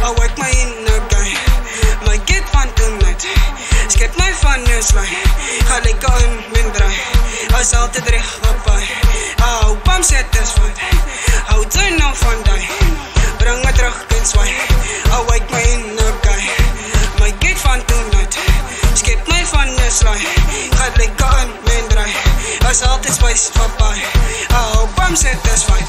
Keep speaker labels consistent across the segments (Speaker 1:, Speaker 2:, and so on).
Speaker 1: I wake my inner guy. My get fun tonight. Skep my fun neusly. Ga lekker in mijn draai. As altyd reg op by. Hou pam satisfied. Hou jy nou van die. Bring my terug in swaai. I wake my inner guy. My get fun tonight. Skep my fun neusly. Ga lekker in mijn draai. As altyd spice op by. Hou pam satisfied.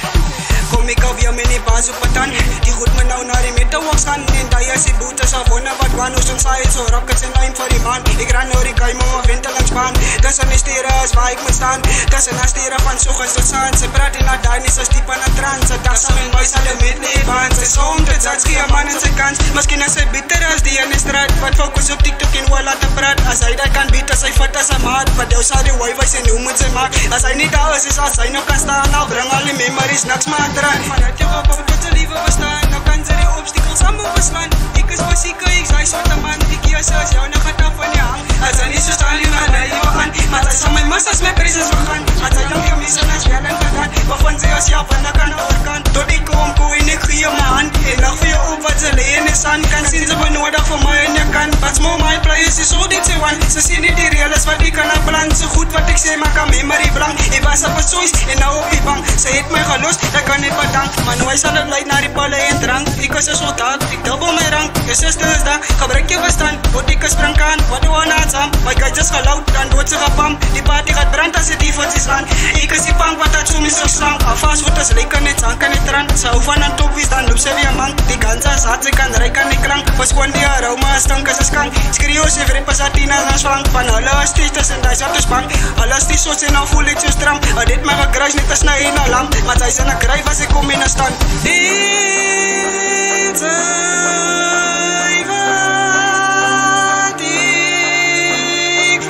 Speaker 1: Kom ek op jou mini baas op patan. Die goed me nou na die metalworks gaan. En die as die boete sal wonne wat wanos en saai. So rockets en lime vir die man. Ek ran oor die guy maar wente langs baan. Tussen die stere is waar ek moet staan. Tussen die stere van soegens tot saan. Sy praat en na die nie sy stiep aan die trans. Sy dag saam en my sal een met die baan. Sy som dit zat skie een man in sy kans. Miskien is sy bitter as die in die straat. Wat focus op TikTok en waar laat te praat. As hy die kan bied as hy vat as hy maat. Wat jou sal die wifi en hoe moet sy maak. As hy nie daar is as hy nog kan staan. Nou bring al die memories niks maar aan. Vanuit jou opbouw tot sy liewe bestaan. Nou kan sy die obstakels samen beslaan. Ek is basieke, ek sy soort man. Die kiose as jou nog gaat af van die hang. As hy nie so staan nie, maar hy jou aan. Maar sy sal my mis as my precies vergaan. As hy dan jou mis en as wel en gedaan. Waarvan sy as jou van die kan overkant. Tot ek kom koe en ek gee jou my hand. En nog vir jou op wat sy lee in die sand. Kan sien sy benodig vir my en jy kan. Wat small my players is all dit sy want. Sy sien nie die real is wat ek kan afbelang. So goed wat ek sê, maak aan memory blank. Ek was op een soos en nou op die bank. Sy het my geloos, ek kan nie bedank. Maar nou hy sal het leid na die palle en drank. Ek is een soldaat, ek dubbel my rank. Jou sister is daar, gebruik jou bestand. Word ek een springkaan, wat doe aan aan saam. My guys is geloud, dan dood sy gepam. Die party gaat brand as die voet is aan. Ek is die pang wat het so mis slang. Alvast wordt as lekker net zank en net rand. Sy hou van een topwies, dan loop sy weer mank. Die ganse is hard, sy kan rijk aan die klank. Verskoon die aroma, stink as een skank. Skrio sy vreemd pas haar tienas aan swank. Van hulle is die tussen die zat is bang. Hulle is die soos en nou voel ek so stram. Dit my gekruis net as na en na lam. Maar sy is in een kruif as ek kom in een stand. Dit sy wat ek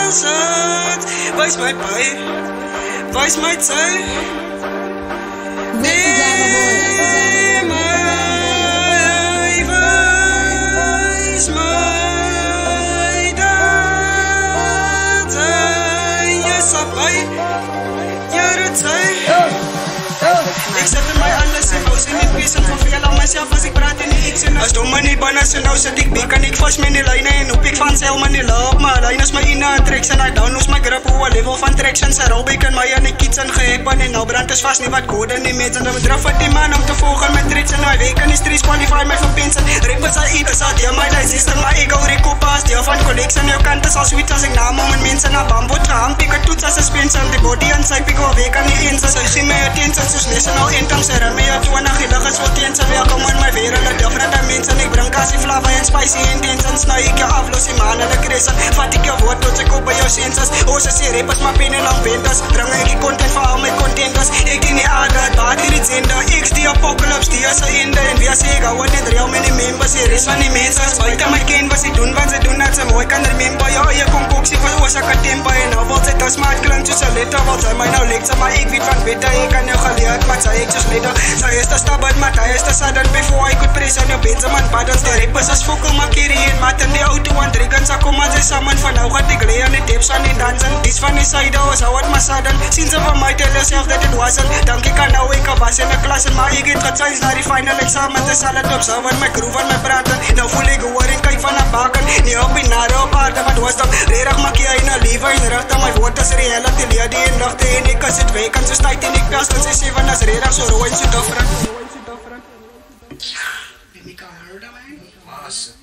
Speaker 1: was het. Wees my by, wees my ty. Nee my, wees my dat jy sal by, jy het sy. Ek sit in my alles en hou sy nie pees en verveel aan myself as ek praat en nie iets en as dom in die bannes en nou sit ek bek en ek vast met die lijne en hoop ek van sel my nie laap maar lijn is my ene en treks en hy down is my grip hoe a level van traction sy rolbek in my en ek iets in geheppen en nou brand is vast nie wat code nie met en dan bedraf wat die man om te volg in my treks en hy week in die streets qualify my vir pensen rek wat sy eet is al deel my digestion my ego reko pas deel van collection jou kant is al sweet as ek naam om en mense na bamboot gehamp ek het toets as suspension die body en sy pik al week aan die eens sy gee my attention soos national anthem sy rim my uit 20 gelig is wat teen sy welkom in my wereld een different dimension ek bring kassie flava en spicy intentions nou ek jou aflos die man en ek resen vat ek jou woord tot ek op by jou senses oos as die rappers maar pen en lang ventas bring ek die content vir al my contenders ek die nie aarde het baat hier die zender ek die apocalypse die is die einde en wie as ek hou het real met die members die rest van die mense buiten my canvas die doen wat sy doen dat sy mooi kan remember jou eie konkoksie vir oos ek het tempo en nou wil sy te smart klink soos een letter wil sy my nou lekse maar ek weet van beter ek kan jou geleerd maar sy ek soos letter sy is te stubborn maar hy is te sudden before I could press on your Benjamin buttons die rappers as fokkel maar carry en mat in die auto want Regan sa kom maar sy samen van nou gaat ek lee aan die tips aan die dansen dies van die side was how het maar sudden sien sy van my tell yourself that it wasn't dank ek aan nou ek was in die klas en maar ek het getuins na die final examen te sal het observe in my groove en my praten nou voel ek hoor en kyk van die baken nie op die nare op aarde wat was dan rerig maak jy na liewe en richt aan my woord as reality leer die en nachte en ek as het week en so stuit en ek past en sy 7 as rerig so rooi en so different Let me go hard, man. Awesome.